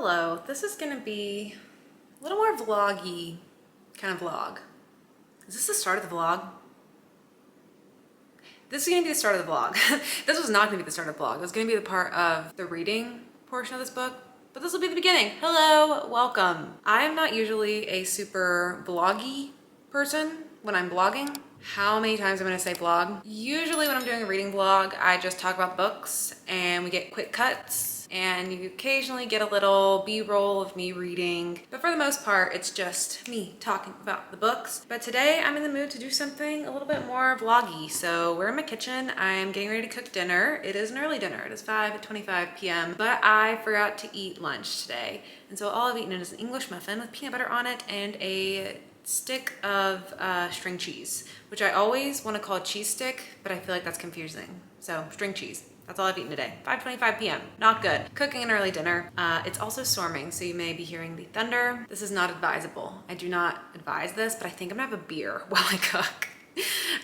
Hello, this is gonna be a little more vloggy kind of vlog. Is this the start of the vlog? This is gonna be the start of the vlog. This was not gonna be the start of the vlog. It was gonna be the part of the reading portion of this book, but this will be the beginning. Hello, welcome. I am not usually a super vloggy person when I'm blogging. How many times am I gonna say vlog? Usually when I'm doing a reading vlog, I just talk about books and we get quick cuts and you occasionally get a little b-roll of me reading. But for the most part, it's just me talking about the books. But today I'm in the mood to do something a little bit more vloggy. So we're in my kitchen. I'm getting ready to cook dinner. It is an early dinner. It is 5:25 p.m. But I forgot to eat lunch today. And so all I've eaten is an English muffin with peanut butter on it and a stick of string cheese, which I always want to call a cheese stick, but I feel like that's confusing. So string cheese. That's all I've eaten today. 5:25 p.m. Not good. Cooking an early dinner. It's also storming, so you may be hearing the thunder. This is not advisable. I do not advise this, but I think I'm gonna have a beer while I cook.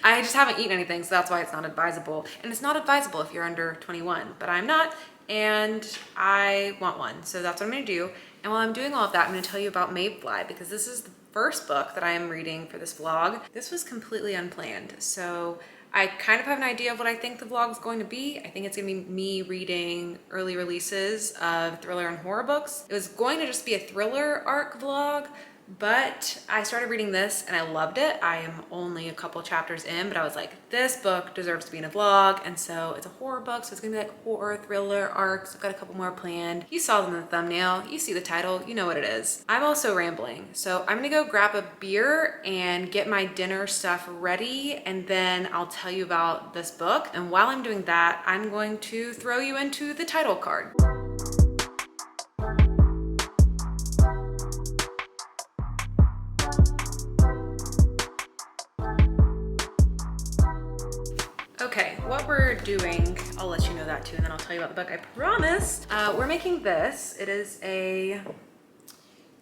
I just haven't eaten anything, so that's why it's not advisable. And it's not advisable if you're under 21, but I'm not, and I want one. So that's what I'm gonna do. And while I'm doing all of that, I'm gonna tell you about Maeve Fly, because this is the first book that I am reading for this vlog. This was completely unplanned. So I kind of have an idea of what I think the vlog is going to be. I think it's gonna be me reading early releases of thriller and horror books. It was going to just be a thriller arc vlog, but I started reading this and I loved it. I am only a couple chapters in, but I was like, this book deserves to be in a vlog. And so it's a horror book, so it's gonna be like horror, thriller arcs. I've got a couple more planned. You saw them in the thumbnail, you see the title, you know what it is. I'm also rambling, so I'm gonna go grab a beer and get my dinner stuff ready, and then I'll tell you about this book. And while I'm doing that, I'm going to throw you into the title card. Okay, what we're doing, I'll let you know that too, and then I'll tell you about the book, I promise. We're making this. It is a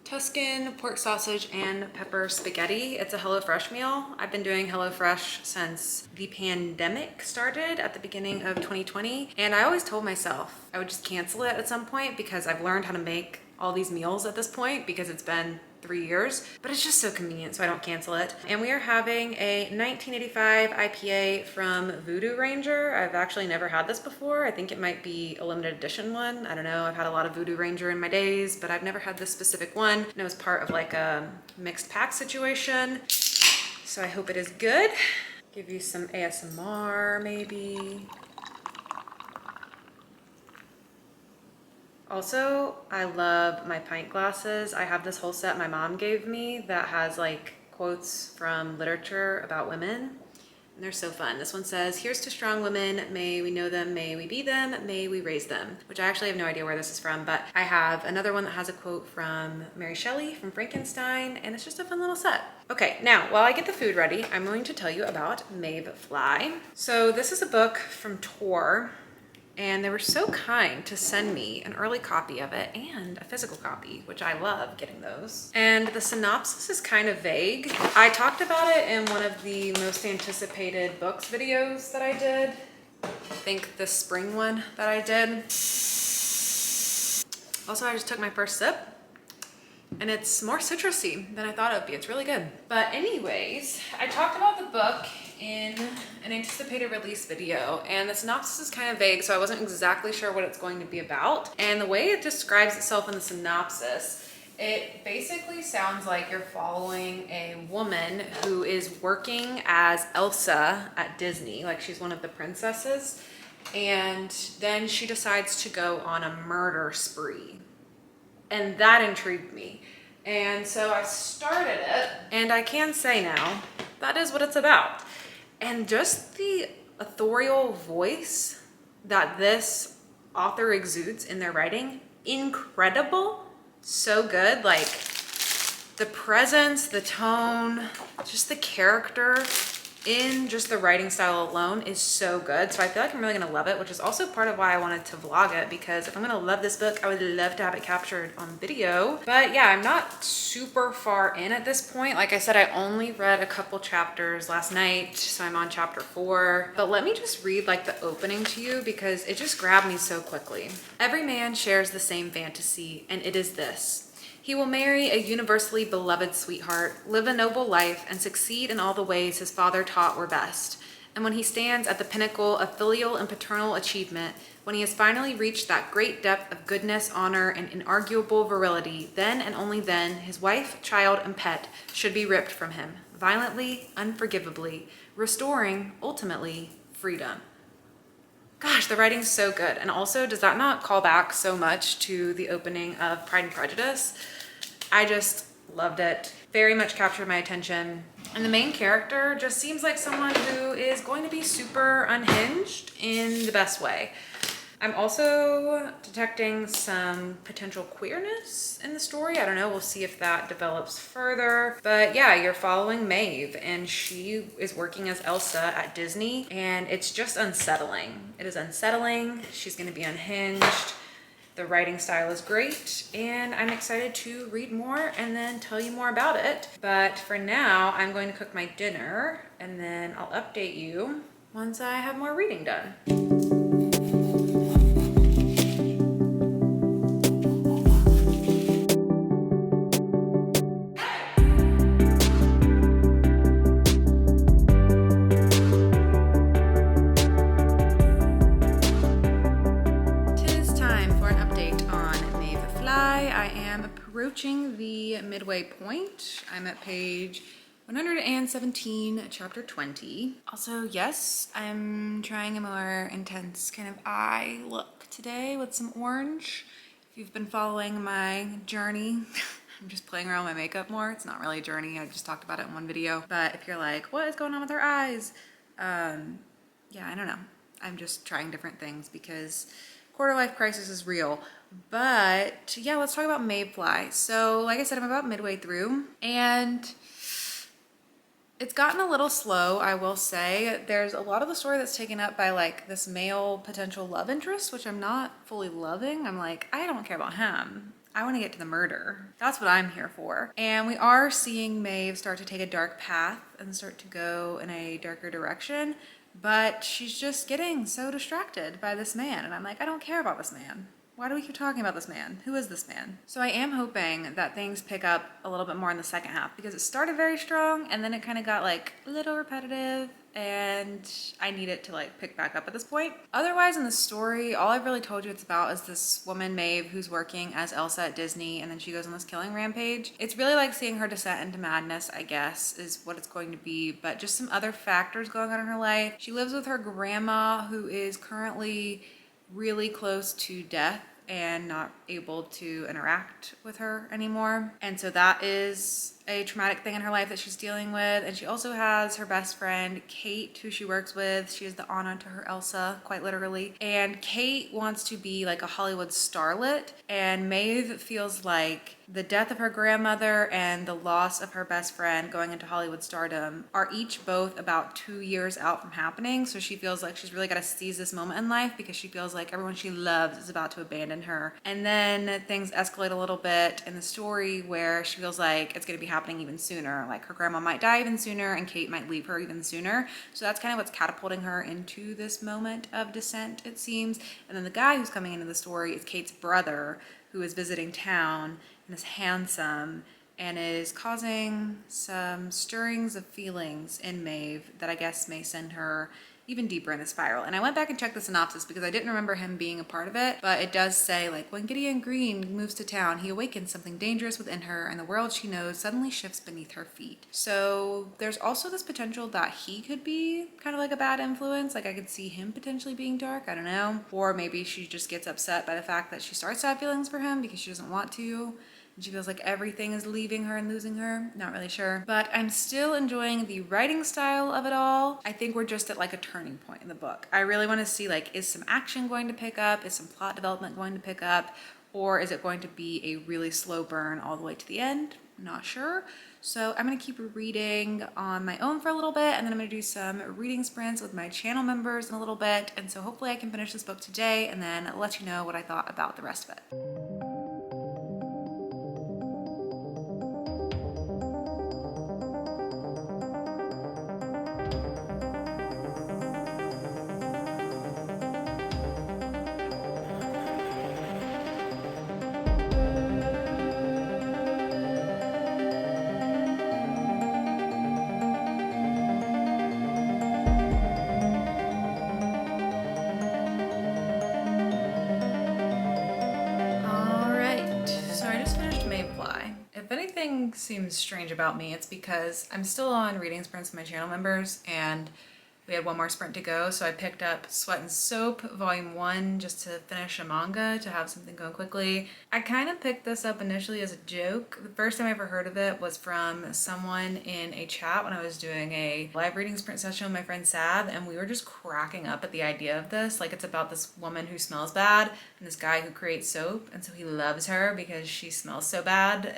Tuscan pork sausage and pepper spaghetti. It's a HelloFresh meal. I've been doing HelloFresh since the pandemic started at the beginning of 2020. And I always told myself I would just cancel it at some point because I've learned how to make all these meals at this point because it's been 3 years, but it's just so convenient, so I don't cancel it. And we are having a 1985 IPA from Voodoo Ranger. I've actually never had this before. I think it might be a limited edition one. I don't know. I've had a lot of Voodoo Ranger in my days, but I've never had this specific one. And it was part of like a mixed pack situation. So I hope it is good. Give you some ASMR maybe. Also, I love my pint glasses. I have this whole set my mom gave me that has like quotes from literature about women. And they're so fun. This one says, "Here's to strong women. May we know them, may we be them, may we raise them." Which I actually have no idea where this is from, but I have another one that has a quote from Mary Shelley from Frankenstein, and it's just a fun little set. Okay, now while I get the food ready, I'm going to tell you about Maeve Fly. So this is a book from Tor. And they were so kind to send me an early copy of it and a physical copy, which I love getting those. And the synopsis is kind of vague. I talked about it in one of the most anticipated books videos that I did. I think the spring one that I did. Also, I just took my first sip and it's more citrusy than I thought it would be. It's really good. But anyways, I talked about the book in an anticipated release video, and the synopsis is kind of vague, so I wasn't exactly sure what it's going to be about. And the way it describes itself in the synopsis, it basically sounds like you're following a woman who is working as Elsa at Disney, like she's one of the princesses, and then she decides to go on a murder spree. And that intrigued me. And so I started it, and I can say now, that is what it's about. And just the authorial voice that this author exudes in their writing, incredible, so good. Like the presence, the tone, just the character, in just the writing style alone is so good. So I feel like I'm really gonna love it, which is also part of why I wanted to vlog it, because if I'm gonna love this book, I would love to have it captured on video. But yeah, I'm not super far in at this point. Like I said, I only read a couple chapters last night, so I'm on chapter 4. But let me just read like the opening to you because it just grabbed me so quickly. Every man shares the same fantasy, and it is this: he will marry a universally beloved sweetheart, live a noble life, and succeed in all the ways his father taught were best. And when he stands at the pinnacle of filial and paternal achievement, when he has finally reached that great depth of goodness, honor, and inarguable virility, then and only then his wife, child, and pet should be ripped from him, violently, unforgivably, restoring, ultimately, freedom. Gosh, the writing's so good. And also, does that not call back so much to the opening of Pride and Prejudice? I just loved it. Very much captured my attention. And the main character just seems like someone who is going to be super unhinged in the best way. I'm also detecting some potential queerness in the story. I don't know, we'll see if that develops further. But yeah, you're following Maeve, and she is working as Elsa at Disney, and it's just unsettling. It is unsettling. She's gonna be unhinged. The writing style is great, and I'm excited to read more and then tell you more about it. But for now, I'm going to cook my dinner, and then I'll update you once I have more reading done. Approaching the midway point. I'm at page 117, chapter 20. Also, yes, I'm trying a more intense kind of eye look today with some orange. If you've been following my journey, I'm just playing around with my makeup more. It's not really a journey, I just talked about it in one video. But if you're like, what is going on with her eyes? Yeah, I don't know. I'm just trying different things because quarter life crisis is real. But yeah, let's talk about Maeve Fly. So like I said, I'm about midway through, and it's gotten a little slow, I will say. There's a lot of the story that's taken up by like this male potential love interest, which I'm not fully loving. I'm like, I don't care about him. I want to get to the murder. That's what I'm here for. And we are seeing Maeve start to take a dark path and start to go in a darker direction, but she's just getting so distracted by this man. And I'm like, I don't care about this man. Why do we keep talking about this man? Who is this man? So I am hoping that things pick up a little bit more in the second half, because it started very strong and then it kind of got like a little repetitive, and I need it to like pick back up at this point. Otherwise in the story, all I've really told you it's about is this woman, Maeve, who's working as Elsa at Disney, and then she goes on this killing rampage. It's really like seeing her descent into madness, I guess, is what it's going to be, but just some other factors going on in her life. She lives with her grandma, who is currently really close to death and not able to interact with her anymore. And so that is a traumatic thing in her life that she's dealing with. And she also has her best friend, Kate, who she works with. She is the Anna to her Elsa, quite literally. And Kate wants to be like a Hollywood starlet, and Maeve feels like the death of her grandmother and the loss of her best friend going into Hollywood stardom are each both about 2 years out from happening. So she feels like she's really got to seize this moment in life, because she feels like everyone she loves is about to abandon her. And then things escalate a little bit in the story where she feels like it's going to be happening even sooner. Like her grandma might die even sooner, and Kate might leave her even sooner. So that's kind of what's catapulting her into this moment of descent, it seems. And then the guy who's coming into the story is Kate's brother, who is visiting town and is handsome and is causing some stirrings of feelings in Maeve that I guess may send her even deeper in the spiral. And I went back and checked the synopsis because I didn't remember him being a part of it, but it does say like, when Gideon Green moves to town, he awakens something dangerous within her, and the world she knows suddenly shifts beneath her feet. So there's also this potential that he could be kind of like a bad influence. Like I could see him potentially being dark, I don't know. Or maybe she just gets upset by the fact that she starts to have feelings for him because she doesn't want to. And she feels like everything is leaving her and losing her. Not really sure. But I'm still enjoying the writing style of it all. I think we're just at like a turning point in the book. I really want to see like, is some action going to pick up? Is some plot development going to pick up? Or is it going to be a really slow burn all the way to the end? not sure. So I'm gonna keep reading on my own for a little bit, and then I'm gonna do some reading sprints with my channel members in a little bit. And so hopefully I can finish this book today and then let you know what I thought about the rest of it. If anything seems strange about me, it's because I'm still on reading sprints with my channel members, and we had one more sprint to go, so I picked up Sweat and Soap Volume 1 just to finish a manga, to have something going quickly. I kind of picked this up initially as a joke. The first time I ever heard of it was from someone in a chat when I was doing a live reading sprint session with my friend Sab, and we were just cracking up at the idea of this. Like, it's about this woman who smells bad and this guy who creates soap, and so he loves her because she smells so bad,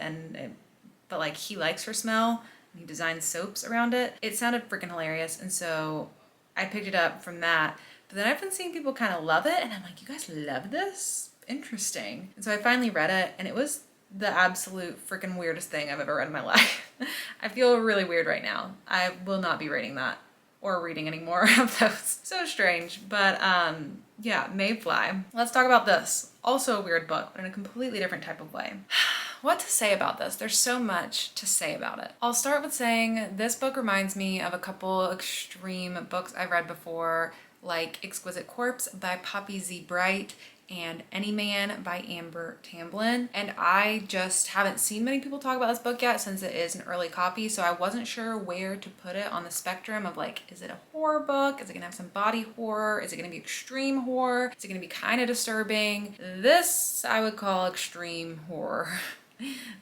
but like he likes her smell. He designs soaps around it. It sounded freaking hilarious, and so I picked it up from that. But then I've been seeing people kind of love it, and I'm like, you guys love this? Interesting. And so I finally read it, and it was the absolute freaking weirdest thing I've ever read in my life. I feel really weird right now. I will not be rating that or reading any more of those. So strange. But yeah, Maeve Fly. Let's talk about this. Also a weird book, but in a completely different type of way. What to say about this? There's so much to say about it. I'll start with saying this book reminds me of a couple extreme books I've read before, like Exquisite Corpse by Poppy Z. Bright and Any Man by Amber Tamblyn. And I just haven't seen many people talk about this book yet since it is an early copy, so I wasn't sure where to put it on the spectrum of like, is it a horror book? Is it gonna have some body horror? Is it gonna be extreme horror? Is it gonna be kind of disturbing? This I would call extreme horror.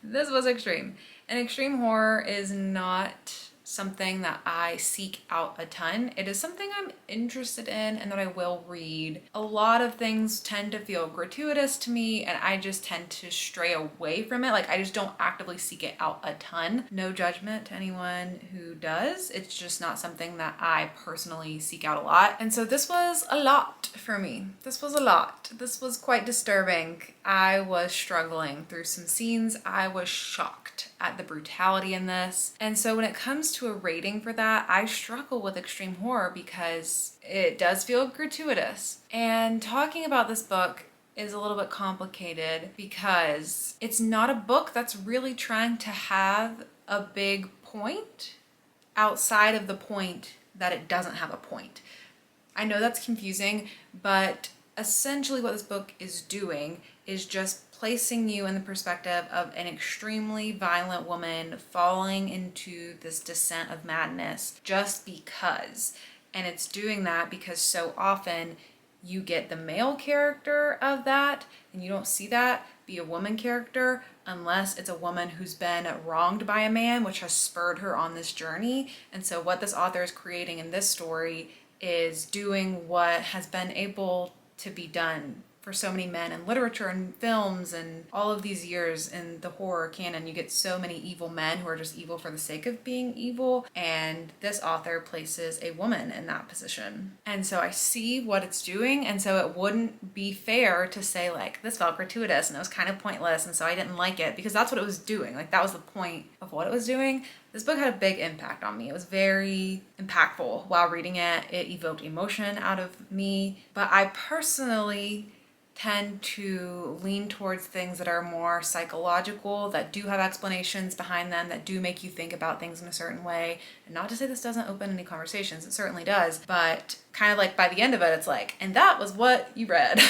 This was extreme. And extreme horror is not something that I seek out a ton. It is something I'm interested in and that I will read. A lot of things tend to feel gratuitous to me, and I just tend to stray away from it. Like, I just don't actively seek it out a ton. No judgment to anyone who does. It's just not something that I personally seek out a lot. And so this was a lot for me. This was a lot. This was quite disturbing. I was struggling through some scenes. I was shocked at the brutality in this. And so when it comes to a rating for that, I struggle with extreme horror because it does feel gratuitous. And talking about this book is a little bit complicated because it's not a book that's really trying to have a big point outside of the point that it doesn't have a point. I know that's confusing, but essentially what this book is doing is just placing you in the perspective of an extremely violent woman falling into this descent of madness just because. And it's doing that because so often you get the male character of that, and you don't see that be a woman character unless it's a woman who's been wronged by a man, which has spurred her on this journey. And so what this author is creating in this story is doing what has been able to be done for so many men in literature and films and all of these years in the horror canon. You get so many evil men who are just evil for the sake of being evil, and this author places a woman in that position. And so I see what it's doing, and so it wouldn't be fair to say like, this felt gratuitous and it was kind of pointless and so I didn't like it, because that's what it was doing. Like, that was the point of what it was doing. This book had a big impact on me. It was very impactful while reading it. It evoked emotion out of me, but I personally tend to lean towards things that are more psychological, that do have explanations behind them, that do make you think about things in a certain way. And not to say this doesn't open any conversations, it certainly does, but kind of like by the end of it, it's like, and that was what you read.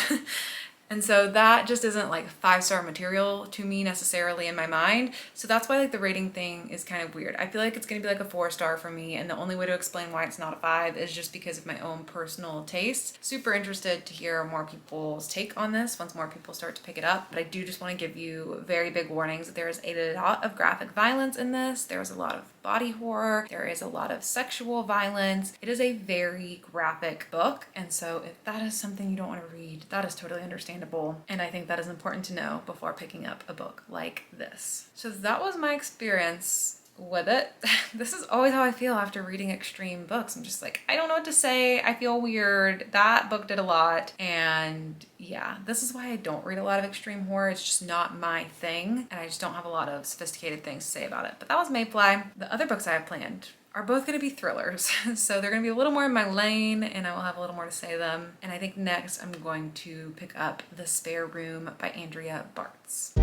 And so that just isn't like 5-star material to me necessarily in my mind. So that's why like the rating thing is kind of weird. I feel like it's gonna be like a 4-star for me, and the only way to explain why it's not a 5 is just because of my own personal taste. Super interested to hear more people's take on this once more people start to pick it up. But I do just want to give you very big warnings that there is a lot of graphic violence in this. There is a lot of body horror. There is a lot of sexual violence. It is a very graphic book. And so if that is something you don't want to read, that is totally understandable. understandable. And I think that is important to know before picking up a book like this. So that was my experience with it. This is always how I feel after reading extreme books. I'm just like, I don't know what to say. I feel weird. That book did a lot. And yeah, this is why I don't read a lot of extreme horror. It's just not my thing. And I just don't have a lot of sophisticated things to say about it. But that was Maeve Fly. The other books I have planned are both going to be thrillers. So they're going to be a little more in my lane and I will have a little more to say them. And I think next I'm going to pick up The Spare Room by Andrea Bartz.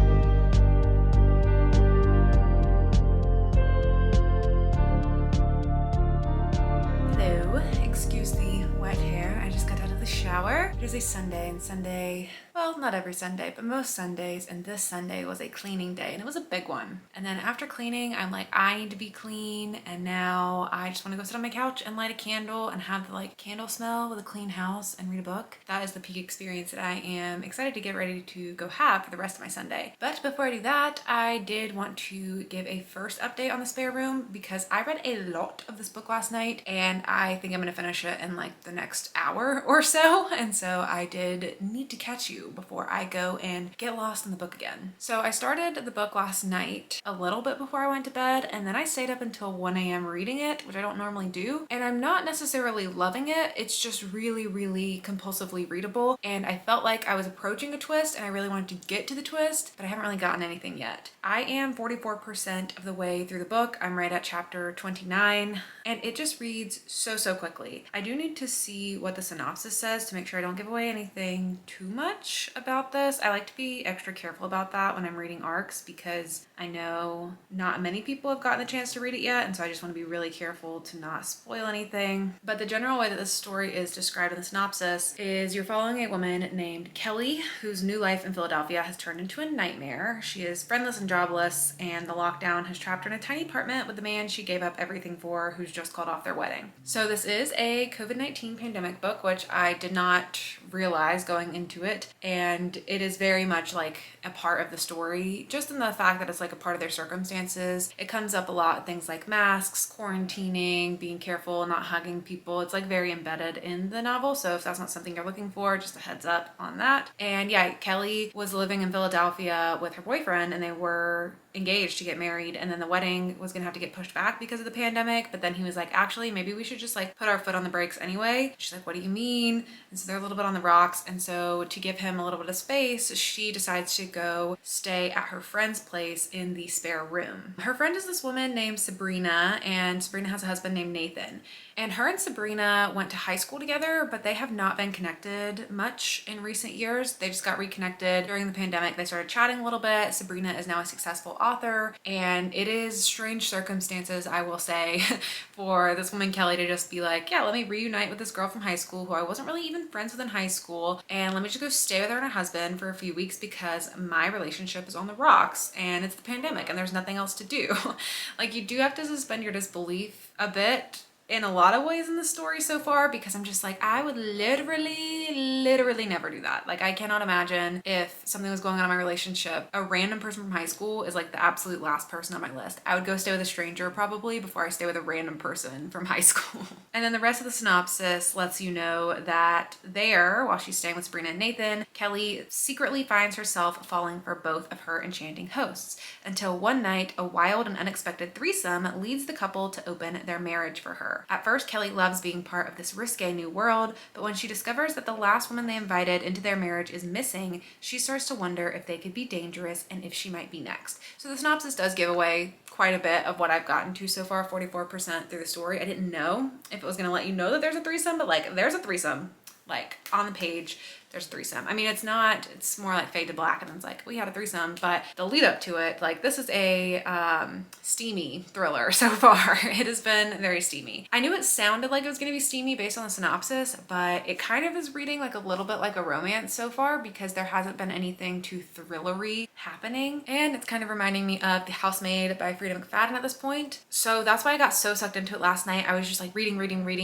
Hello, excuse the wet hair. I just got out of the shower. It is a Sunday, and Sunday, well, not every Sunday, but most Sundays, and this Sunday was a cleaning day, and it was a big one. And then after cleaning, I'm like, I need to be clean, and now I just want to go sit on my couch and light a candle and have the like candle smell with a clean house and read a book. That is the peak experience that I am excited to get ready to go have for the rest of my Sunday. But before I do that, I did want to give a first update on The Spare Room because I read a lot of this book last night, and I think I'm gonna finish it in like the next hour or so. And so I did need to catch you before I go and get lost in the book again. So I started the book last night a little bit before I went to bed, and then I stayed up until 1 a.m. reading it, which I don't normally do. And I'm not necessarily loving it. It's just really, really compulsively readable. And I felt like I was approaching a twist and I really wanted to get to the twist, but I haven't really gotten anything yet. I am 44% of the way through the book. I'm right at chapter 29, and it just reads so quickly. I do need to see what the synopsis says to make sure I don't give away anything too much about this. I like to be extra careful about that when I'm reading arcs because I know not many people have gotten the chance to read it yet, and so I just want to be really careful to not spoil anything. But the general way that this story is described in the synopsis is you're following a woman named Kelly whose new life in Philadelphia has turned into a nightmare. She is friendless and jobless, and the lockdown has trapped her in a tiny apartment with the man she gave up everything for, who's just called off their wedding. So this is a COVID-19 pandemic book, which I did not realize going into it, and it is very much like a part of the story, just in the fact that it's like a part of their circumstances. It comes up a lot, things like masks, quarantining, being careful, not hugging people. It's like very embedded in the novel, so if that's not something you're looking for, just a heads up on that. And yeah, Kelly was living in Philadelphia with her boyfriend, and they were engaged to get married, and then the wedding was gonna have to get pushed back because of the pandemic, but then he was like, actually maybe we should just like put our foot on the brakes anyway. She's like, what do you mean? And so they're a little bit on the rocks, and so to give him a little bit of space, she decides to go stay at her friend's place in the spare room. Her friend is this woman named Sabrina, and Sabrina has a husband named Nathan. And her and Sabrina went to high school together, but they have not been connected much in recent years. They just got reconnected during the pandemic. They started chatting a little bit. Sabrina is now a successful author, and it is strange circumstances, I will say, for this woman Kelly to just be like, yeah, let me reunite with this girl from high school who I wasn't really even friends with in high school, and let me just go stay with her and her husband for a few weeks because my relationship is on the rocks and it's the pandemic and there's nothing else to do. Like, you do have to suspend your disbelief a bit in a lot of ways in the story so far, because I'm just like, I would literally never do that. Like, I cannot imagine if something was going on in my relationship, a random person from high school is like the absolute last person on my list. I would go stay with a stranger probably before I stay with a random person from high school. And then the rest of the synopsis lets you know that there, while she's staying with Sabrina and Nathan, Kelly secretly finds herself falling for both of her enchanting hosts, until one night a wild and unexpected threesome leads the couple to open their marriage for her. At first, Kelly loves being part of this risque new world, but when she discovers that the last woman they invited into their marriage is missing, she starts to wonder if they could be dangerous and if she might be next. So the synopsis does give away quite a bit of what I've gotten to so far, 44% through the story. I didn't know if it was gonna let you know that there's a threesome, but like, there's a threesome. Like, on the page, there's a threesome. I mean, it's more like fade to black and it's like, we had a threesome, but the lead up to it, like, this is a steamy thriller so far. It has been very steamy. I knew it sounded like it was gonna be steamy based on the synopsis, but it kind of is reading like a little bit like a romance so far because there hasn't been anything too thrillery happening. And it's kind of reminding me of The Housemaid by Frida McFadden at this point. So that's why I got so sucked into it last night. I was just like reading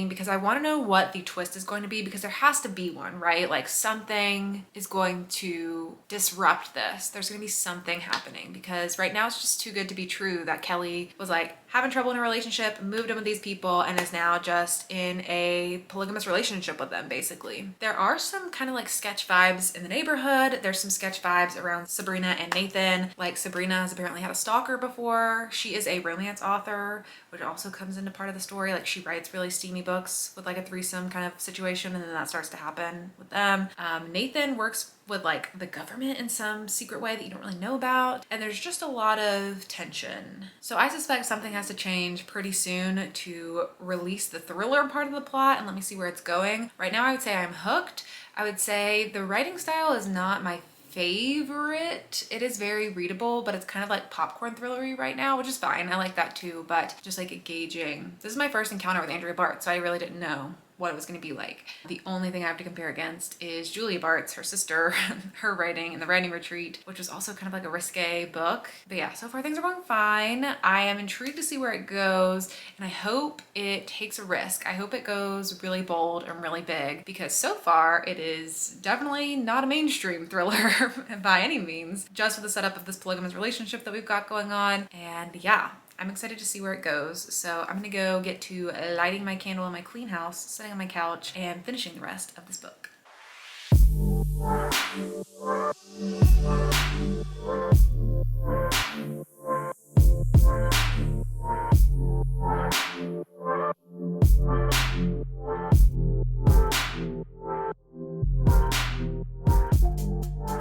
because I want to know what the twist is going to be, because there has to be one, right? Like, some something is going to disrupt this. There's going to be something happening, because right now it's just too good to be true that Kelly was like having trouble in her relationship, moved in with these people, and is now just in a polygamous relationship with them, basically. There are some kind of like sketch vibes in the neighborhood. There's some sketch vibes around Sabrina and Nathan. Like Sabrina has apparently had a stalker before. She is a romance author, which also comes into part of the story. Like she writes really steamy books with like a threesome kind of situation, and then that starts to happen with them. Nathan works with like the government in some secret way that you don't really know about, and there's just a lot of tension. So I suspect something has to change pretty soon to release the thriller part of the plot and let me see where it's going. Right now I would say I'm hooked. I would say the writing style is not my favorite. It is very readable, but it's kind of like popcorn thrillery right now, which is fine. I like that too, but just like engaging. This is my first encounter with Andrea Bart, so I really didn't know what it was going to be like. The only thing I have to compare against is Julia Bart's, her sister, her writing in The Writing Retreat, which was also kind of like a risque book. But yeah, so far things are going fine. I am intrigued to see where it goes, and I hope it takes a risk. I hope it goes really bold and really big, because so far it is definitely not a mainstream thriller by any means, just with the setup of this polygamous relationship that we've got going on. And yeah, I'm excited to see where it goes. So I'm gonna go get to lighting my candle in my clean house, sitting on my couch, and finishing the rest of this book.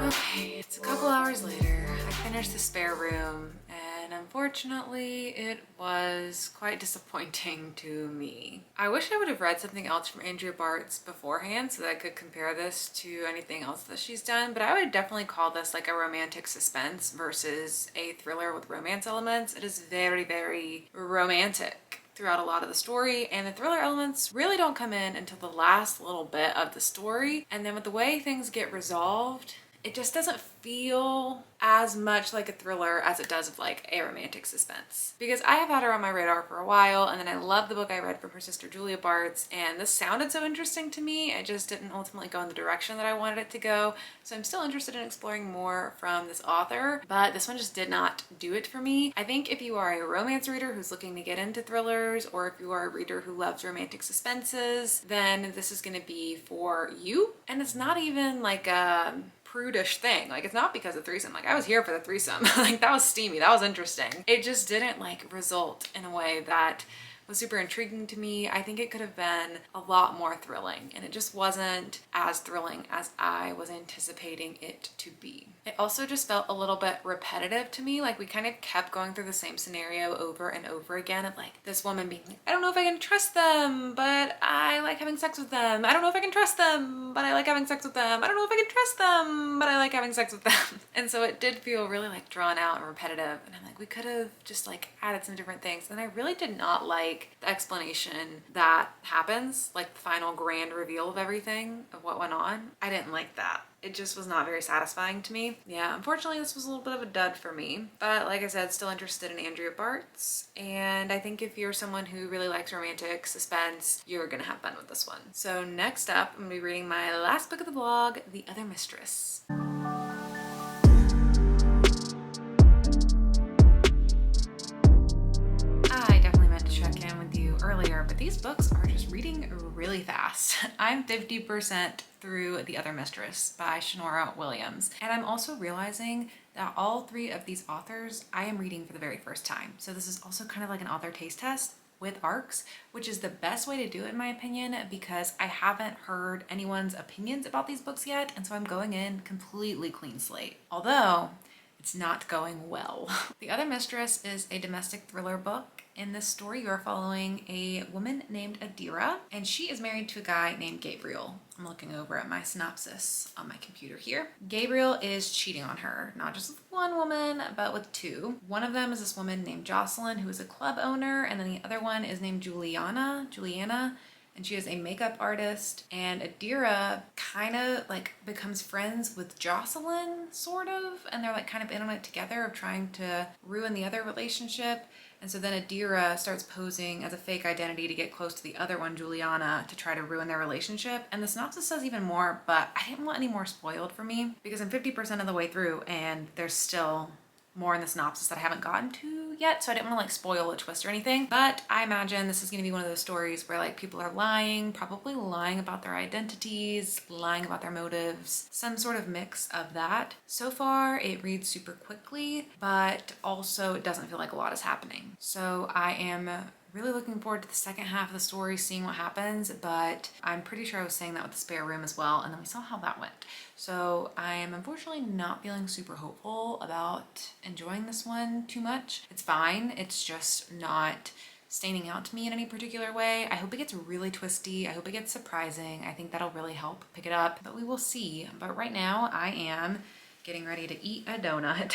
Okay, it's a couple hours later. I finished the spare room, and unfortunately it was quite disappointing to me. I wish I would have read something else from Andrea Bart's beforehand so that I could compare this to anything else that she's done, but I would definitely call this like a romantic suspense versus a thriller with romance elements. It is very, very romantic throughout a lot of the story, and the thriller elements really don't come in until the last little bit of the story. And then with the way things get resolved, it just doesn't feel as much like a thriller as it does of like a romantic suspense. Because I have had her on my radar for a while, and then I love the book I read from her sister Julia Bart's, and this sounded so interesting to me. It just didn't ultimately go in the direction that I wanted it to go. So I'm still interested in exploring more from this author, but this one just did not do it for me. I think if you are a romance reader who's looking to get into thrillers, or if you are a reader who loves romantic suspenses, then this is going to be for you. And it's not even like a prudish thing. Like, it's not because of threesome. Like, I was here for the threesome. Like, that was steamy. That was interesting. It just didn't like result in a way that was super intriguing to me. I think it could have been a lot more thrilling, and it just wasn't as thrilling as I was anticipating it to be. It also just felt a little bit repetitive to me. Like, we kind of kept going through the same scenario over and over again of like this woman being like, I don't know if I can trust them, but I like having sex with them. I don't know if I can trust them, but I like having sex with them. I don't know if I can trust them, but I like having sex with them. And so it did feel really like drawn out and repetitive. And I'm like, we could have just like added some different things. And I really did not like the explanation that happens, like the final grand reveal of everything of what went on. I didn't like that. It just was not very satisfying to me. Yeah, unfortunately this was a little bit of a dud for me, but like I said, still interested in Andrea Bart's, and I think if you're someone who really likes romantic suspense, you're gonna have fun with this one. So next up, I'm gonna be reading my last book of the vlog, The Other Mistress. Earlier, but these books are just reading really fast. I'm 50% through The Other Mistress by Shanora Williams, and I'm also realizing that all three of these authors I am reading for the very first time. So this is also kind of like an author taste test with arcs, which is the best way to do it in my opinion, because I haven't heard anyone's opinions about these books yet, and so I'm going in completely clean slate. Although it's not going well. The Other Mistress is a domestic thriller book. In this story, you are following a woman named Adira, and she is married to a guy named Gabriel. I'm looking over at my synopsis on my computer here. Gabriel is cheating on her, not just with one woman, but with two. One of them is this woman named Jocelyn, who is a club owner, and then the other one is named Juliana, and she is a makeup artist, and Adira kind of like becomes friends with Jocelyn, sort of, and they're like kind of in on it together of trying to ruin the other relationship. And so then Adira starts posing as a fake identity to get close to the other one, Juliana, to try to ruin their relationship. And the synopsis says even more, but I didn't want any more spoiled for me because I'm 50% of the way through and there's still more in the synopsis that I haven't gotten to yet, so I didn't want to like spoil a twist or anything. But I imagine this is going to be one of those stories where like people are lying, probably lying about their identities, lying about their motives, some sort of mix of that. So far it reads super quickly, but also it doesn't feel like a lot is happening. So I am really looking forward to the second half of the story, seeing what happens, but I'm pretty sure I was saying that with the spare room as well, and then we saw how that went. So I am unfortunately not feeling super hopeful about enjoying this one too much. It's fine, it's just not standing out to me in any particular way. I hope it gets really twisty. I hope it gets surprising. I think that'll really help pick it up, but we will see. But right now I am getting ready to eat a donut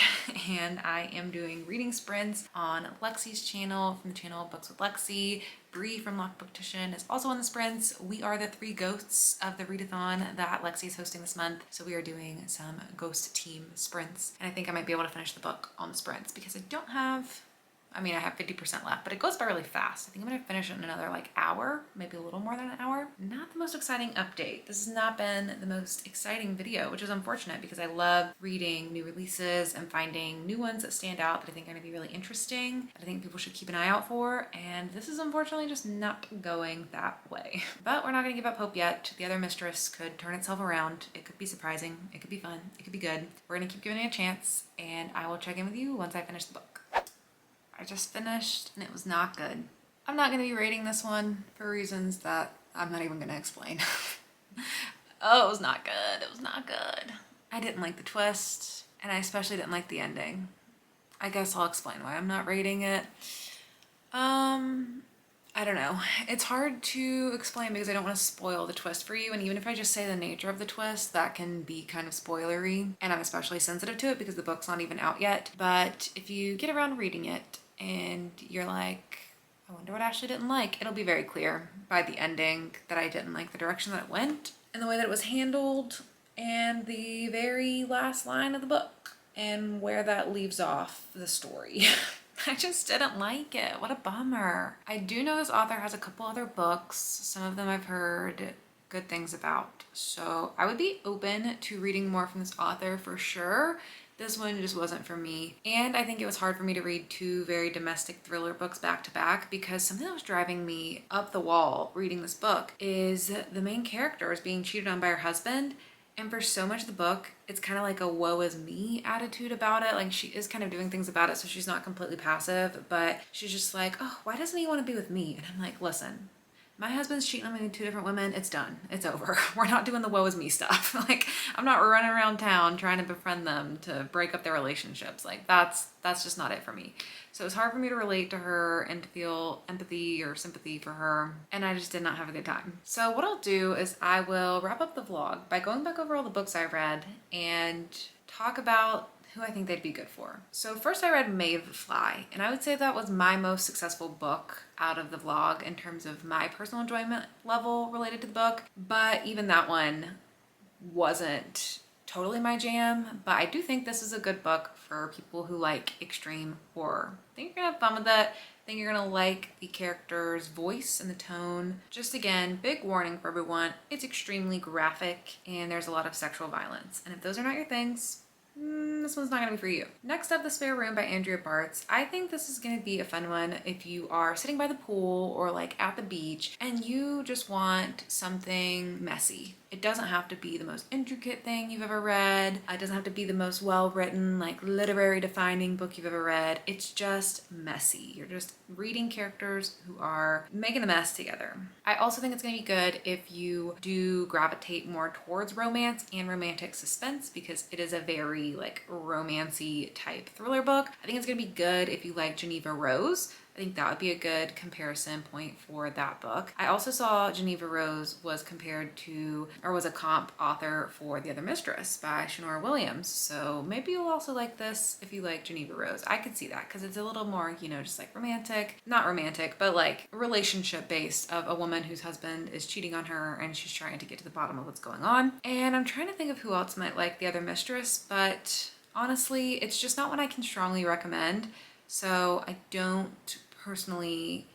and I am doing reading sprints on Lexi's channel, from the channel Books with Lexi. Bree from Lock Booktition is also on the sprints. We are the 3 ghosts of the read-a-thon that Lexi is hosting this month. So we are doing some ghost team sprints. And I think I might be able to finish the book on the sprints because I don't have, I mean, I have 50% left, but it goes by really fast. I think I'm gonna finish it in another like hour, maybe a little more than an hour. Not the most exciting update. This has not been the most exciting video, which is unfortunate because I love reading new releases and finding new ones that stand out that I think are gonna be really interesting, that I think people should keep an eye out for. And this is unfortunately just not going that way. But we're not gonna give up hope yet. The Other Mistress could turn itself around. It could be surprising. It could be fun. It could be good. We're gonna keep giving it a chance, and I will check in with you once I finish the book. I just finished and it was not good. I'm not gonna be rating this one for reasons that I'm not even gonna explain. Oh, it was not good. It was not good. I didn't like the twist, and I especially didn't like the ending. I guess I'll explain why I'm not rating it. I don't know. It's hard to explain because I don't want to spoil the twist for you, and even if I just say the nature of the twist, that can be kind of spoilery, and I'm especially sensitive to it because the book's not even out yet. But if you get around reading it and you're like, I wonder what Ashley didn't like, it'll be very clear by the ending that I didn't like the direction that it went and the way that it was handled and the very last line of the book and where that leaves off the story. I just didn't like it. What a bummer. I do know this author has a couple other books. Some of them I've heard good things about. So I would be open to reading more from this author for sure. This one just wasn't for me. And I think it was hard for me to read 2 very domestic thriller books back to back because something that was driving me up the wall reading this book is the main character is being cheated on by her husband. And for so much of the book, it's kind of like a woe is me attitude about it. Like she is kind of doing things about it, so she's not completely passive, but she's just like, oh, why doesn't he want to be with me? And I'm like, listen, my husband's cheating on me with 2 different women. It's done. It's over. We're not doing the woe is me stuff. Like I'm not running around town trying to befriend them to break up their relationships. Like that's just not it for me. So it was hard for me to relate to her and to feel empathy or sympathy for her. And I just did not have a good time. So what I'll do is I will wrap up the vlog by going back over all the books I read and talk about who I think they'd be good for. So first I read Maeve Fly, and I would say that was my most successful book out of the vlog in terms of my personal enjoyment level related to the book. But even that one wasn't totally my jam, but I do think this is a good book for people who like extreme horror. I think you're gonna have fun with it. I think you're gonna like the character's voice and the tone. Just again, big warning for everyone, it's extremely graphic and there's a lot of sexual violence. And if those are not your things, this one's not gonna be for you. Next up, The Spare Room by Andrea Bartz. I think this is gonna be a fun one if you are sitting by the pool or like at the beach and you just want something messy. It doesn't have to be the most intricate thing you've ever read. It doesn't have to be the most well-written, like literary defining book you've ever read. It's just messy. You're just reading characters who are making a mess together. I also think it's gonna be good if you do gravitate more towards romance and romantic suspense because it is a very like romancy type thriller book. I think it's gonna be good if you like Geneva Rose, I think that would be a good comparison point for that book. I also saw Geneva Rose was compared to, or was a comp author for The Other Mistress by Shanora Williams. So maybe you'll also like this if you like Geneva Rose. I could see that because it's a little more, you know, just like romantic, not romantic, but like relationship based of a woman whose husband is cheating on her and she's trying to get to the bottom of what's going on. And I'm trying to think of who else might like The Other Mistress, but honestly, it's just not one I can strongly recommend. So I don't personally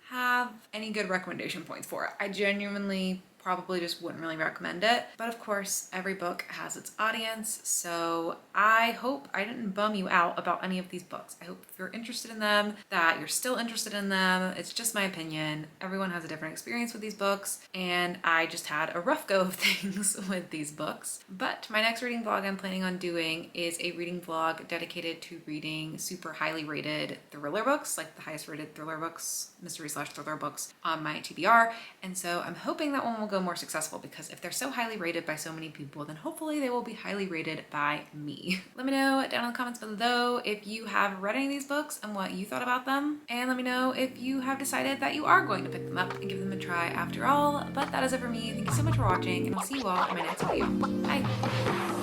have any good recommendation points for it. I genuinely probably just wouldn't really recommend it. But of course, every book has its audience. So I hope I didn't bum you out about any of these books. I hope if you're interested in them, that you're still interested in them. It's just my opinion. Everyone has a different experience with these books, and I just had a rough go of things with these books. But my next reading vlog I'm planning on doing is a reading vlog dedicated to reading super highly rated thriller books, like the highest rated thriller books, mystery/thriller books on my TBR. And so I'm hoping that one will go more successful, because if they're so highly rated by so many people, then hopefully they will be highly rated by me. Let me know down in the comments below if you have read any of these books and what you thought about them. And let me know if you have decided that you are going to pick them up and give them a try after all. But that is it for me. Thank you so much for watching, and I'll see you all in my next video. Bye!